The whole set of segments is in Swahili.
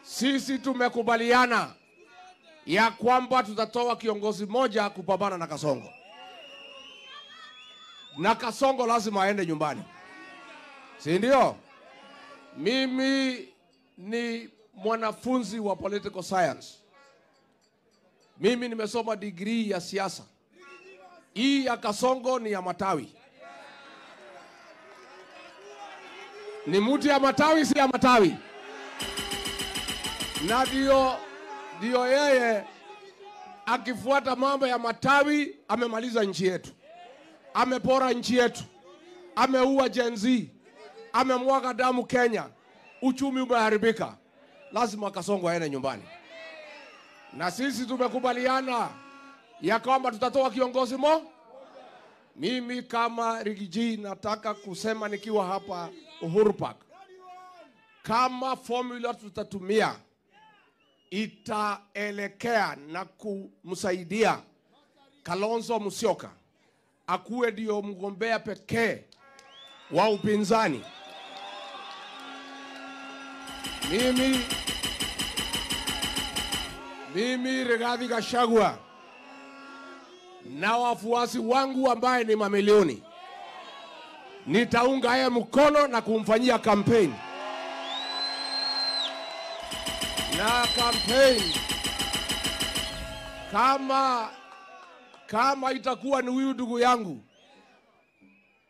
Sisi tumekubaliana ya kwamba tutatoa kiongozi moja kupambana na Kasongo. Na Kasongo lazima aende nyumbani. Si ndio? Mimi ni mwanafunzi wa political science. Mimi nimesoma degree ya siasa. Hii ya Kasongo ni ya matawi. Ni mti ya matawi, si ya matawi. Na ndio yeye akifuata mambo ya matawi amemaliza nchi yetu. Amepora nchi yetu. Ameua Gen Z. Amemwaga damu Kenya. Uchumi umeharibika. Lazima Kasongo aende nyumbani. Na sisi tumekubaliana ya kwamba tutatoa kiongozi Mimi kama Rigiji nataka kusema nikiwa hapa Uhuru Park. Kama formula tutatumia itaelekea na kumsaidia Kalonzo Musyoka akuwe ndio mgombea pekee wa upinzani. Mimi Rigathi Gachagua na wafuasi wangu ambaye ni mamilioni nitaunga yeye mkono na kumfanyia campaign. Na campaign kama itakuwa ni huyu ndugu yangu,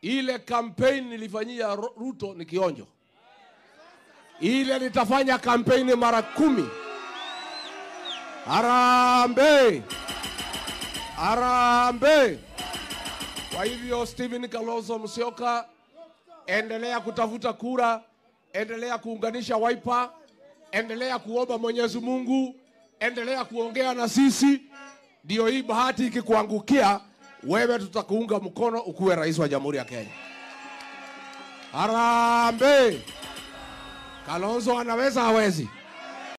ile campaign nilifanyia Ruto ni kionjo. Ile nitafanya campaign mara 10. Harambee! Harambee! Kwa hivyo Stephen Kalonzo Musyoka, endelea kutafuta kura, endelea kuunganisha Wiper, endelea kuomba Mwenyezi Mungu, endelea kuongea na sisi. Ndio hii bahati ikikuangukia, wewe tutakuunga mkono ukuwe rais wa Jamhuri ya Kenya. Harambee! Kalonzo anaweza hawezi?